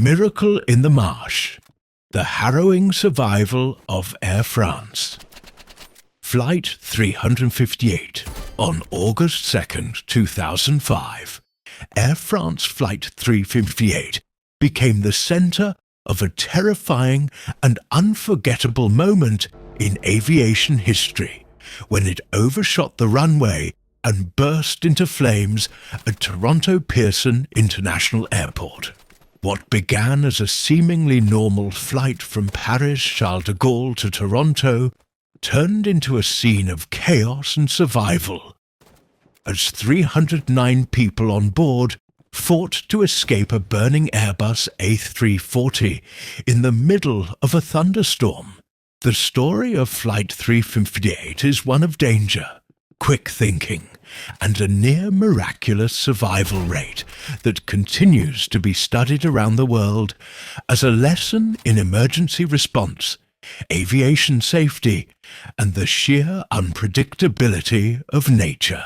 Miracle in the Marsh. The harrowing survival of Air France. Flight 358. On August 2nd, 2005, Air France Flight 358 became the centre of a terrifying and unforgettable moment in aviation history when it overshot the runway and burst into flames at Toronto Pearson International Airport. What began as a seemingly normal flight from Paris Charles de Gaulle to Toronto turned into a scene of chaos and survival, as 309 people on board fought to escape a burning Airbus A340 in the middle of a thunderstorm. The story of Flight 358 is one of danger, quick thinking, and a near-miraculous survival rate that continues to be studied around the world as a lesson in emergency response, aviation safety, and the sheer unpredictability of nature.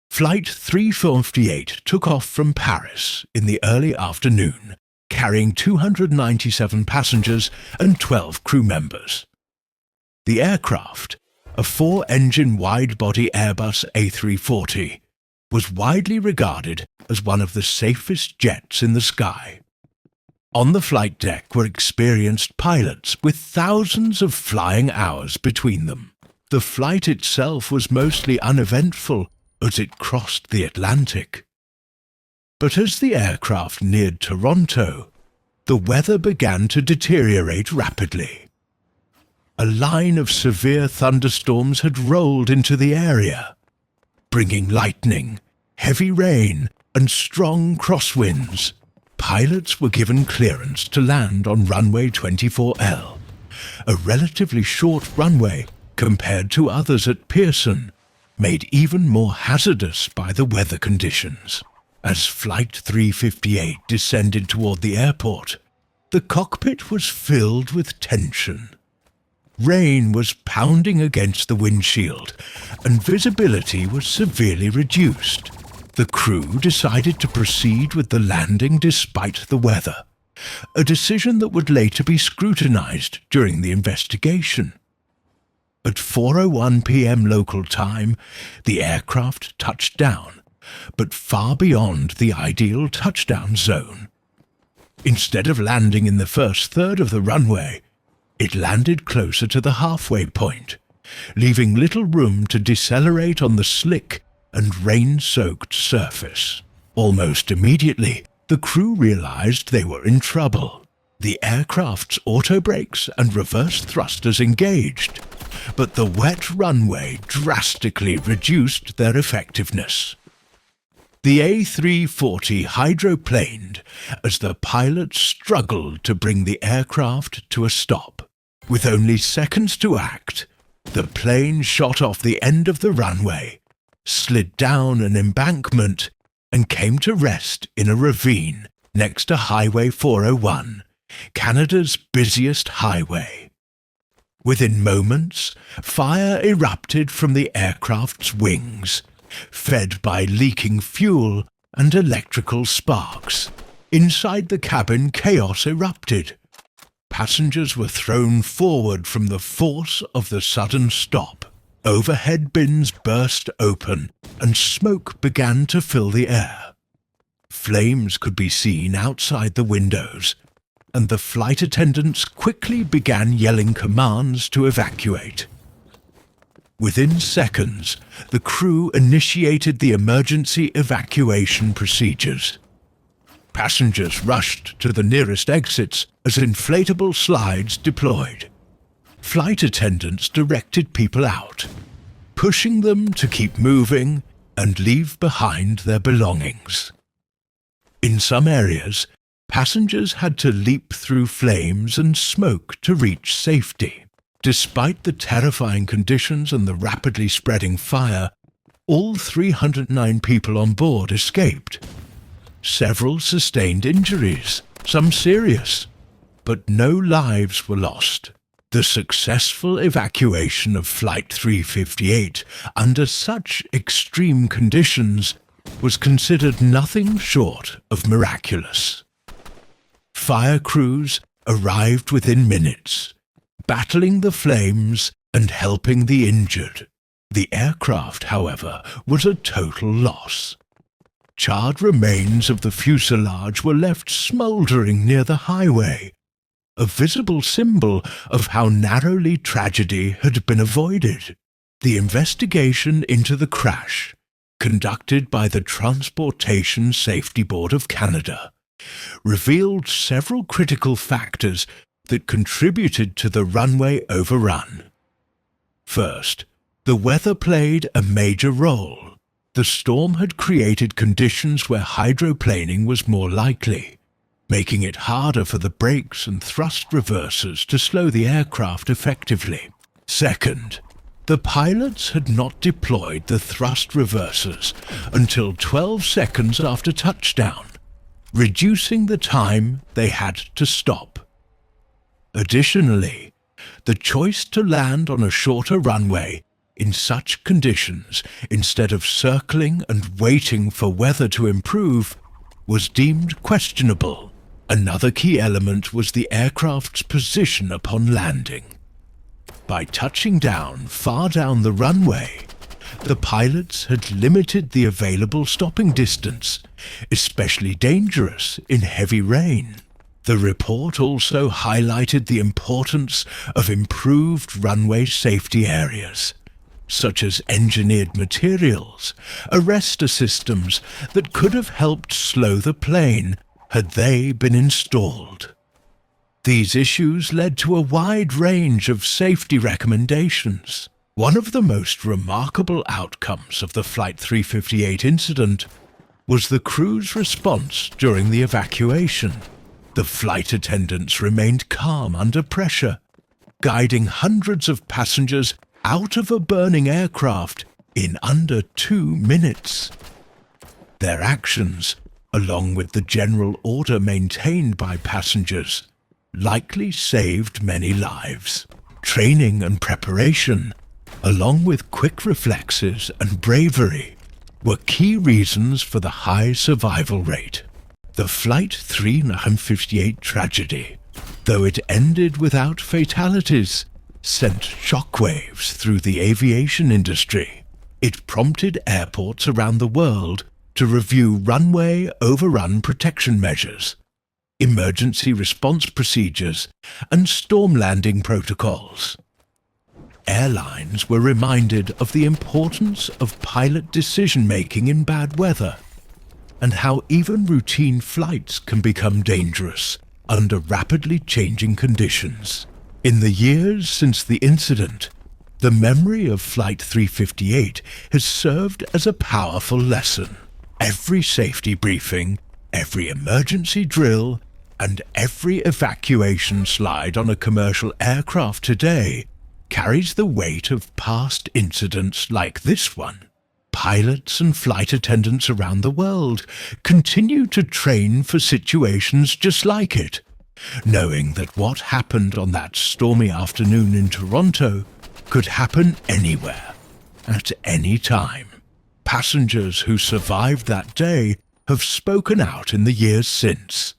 Flight 358 took off from Paris in the early afternoon, carrying 297 passengers and 12 crew members. The aircraft, a 4-engine wide-body Airbus A340, was widely regarded as one of the safest jets in the sky. On the flight deck were experienced pilots with thousands of flying hours between them. The flight itself was mostly uneventful as it crossed the Atlantic. But as the aircraft neared Toronto, the weather began to deteriorate rapidly. A line of severe thunderstorms had rolled into the area, bringing lightning, heavy rain, and strong crosswinds. Pilots were given clearance to land on runway 24L, a relatively short runway compared to others at Pearson, made even more hazardous by the weather conditions. As Flight 358 descended toward the airport, the cockpit was filled with tension. Rain was pounding against the windshield, and visibility was severely reduced. The crew decided to proceed with the landing despite the weather, a decision that would later be scrutinized during the investigation. At 4:01 p.m. local time, the aircraft touched down, but far beyond the ideal touchdown zone. Instead of landing in the first third of the runway, it landed closer to the halfway point, leaving little room to decelerate on the slick and rain-soaked surface. Almost immediately, the crew realized they were in trouble. The aircraft's autobrakes and reverse thrusters engaged, but the wet runway drastically reduced their effectiveness. The A340 hydroplaned as the pilots struggled to bring the aircraft to a stop. With only seconds to act, the plane shot off the end of the runway, slid down an embankment, and came to rest in a ravine next to Highway 401, Canada's busiest highway. Within moments, fire erupted from the aircraft's wings, fed by leaking fuel and electrical sparks. Inside the cabin, chaos erupted. Passengers were thrown forward from the force of the sudden stop. Overhead bins burst open, and smoke began to fill the air. Flames could be seen outside the windows, and the flight attendants quickly began yelling commands to evacuate. Within seconds, the crew initiated the emergency evacuation procedures. Passengers rushed to the nearest exits as inflatable slides deployed. Flight attendants directed people out, pushing them to keep moving and leave behind their belongings. In some areas, passengers had to leap through flames and smoke to reach safety. Despite the terrifying conditions and the rapidly spreading fire, all 309 people on board escaped. Several sustained injuries, some serious, but no lives were lost. The successful evacuation of Flight 358 under such extreme conditions was considered nothing short of miraculous. Fire crews arrived within minutes, battling the flames and helping the injured. The aircraft, however, was a total loss. Charred remains of the fuselage were left smouldering near the highway, a visible symbol of how narrowly tragedy had been avoided. The investigation into the crash, conducted by the Transportation Safety Board of Canada, revealed several critical factors that contributed to the runway overrun. First, the weather played a major role. The storm had created conditions where hydroplaning was more likely, making it harder for the brakes and thrust reversers to slow the aircraft effectively. Second, the pilots had not deployed the thrust reversers until 12 seconds after touchdown, reducing the time they had to stop. Additionally, the choice to land on a shorter runway in such conditions, instead of circling and waiting for weather to improve, was deemed questionable. Another key element was the aircraft's position upon landing. By touching down far down the runway, the pilots had limited the available stopping distance, especially dangerous in heavy rain. The report also highlighted the importance of improved runway safety areas, such as engineered materials, arrestor systems that could have helped slow the plane had they been installed. These issues led to a wide range of safety recommendations. One of the most remarkable outcomes of the Flight 358 incident was the crew's response during the evacuation. The flight attendants remained calm under pressure, guiding hundreds of passengers out of a burning aircraft in under 2 minutes. Their actions, along with the general order maintained by passengers, likely saved many lives. Training and preparation, along with quick reflexes and bravery, were key reasons for the high survival rate. The Flight 358 tragedy, though it ended without fatalities, sent shockwaves through the aviation industry. It prompted airports around the world to review runway overrun protection measures, emergency response procedures, and storm landing protocols. Airlines were reminded of the importance of pilot decision-making in bad weather, and how even routine flights can become dangerous under rapidly changing conditions. In the years since the incident, the memory of Flight 358 has served as a powerful lesson. Every safety briefing, every emergency drill, and every evacuation slide on a commercial aircraft today carries the weight of past incidents like this one. Pilots and flight attendants around the world continue to train for situations just like it, knowing that what happened on that stormy afternoon in Toronto could happen anywhere, at any time. Passengers who survived that day have spoken out in the years since,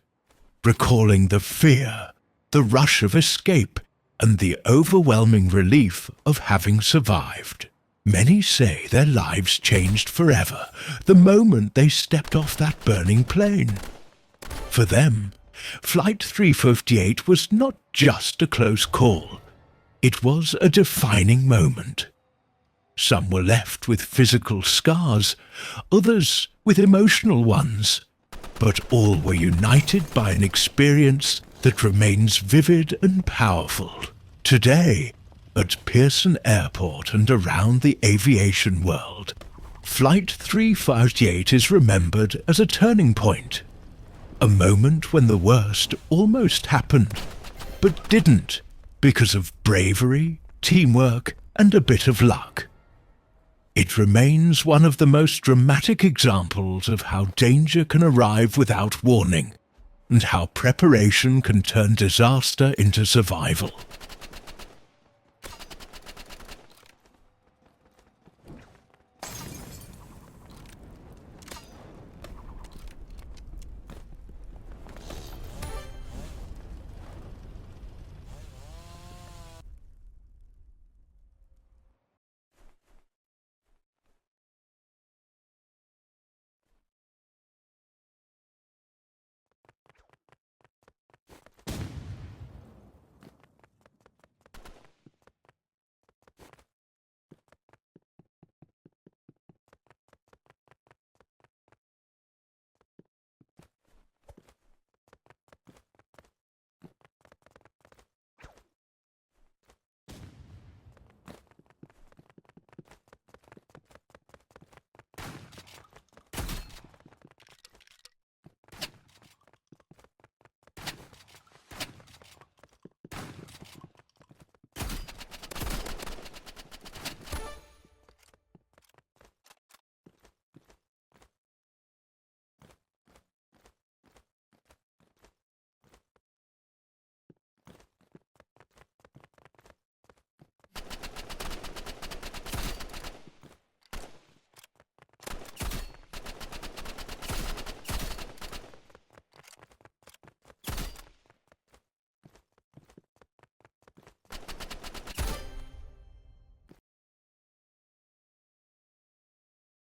recalling the fear, the rush of escape, and the overwhelming relief of having survived. Many say their lives changed forever the moment they stepped off that burning plane. For them, Flight 358 was not just a close call, it was a defining moment. Some were left with physical scars, others with emotional ones, but all were united by an experience that remains vivid and powerful. Today, at Pearson Airport and around the aviation world, Flight 358 is remembered as a turning point. A moment when the worst almost happened, but didn't, because of bravery, teamwork, and a bit of luck. It remains one of the most dramatic examples of how danger can arrive without warning, and how preparation can turn disaster into survival.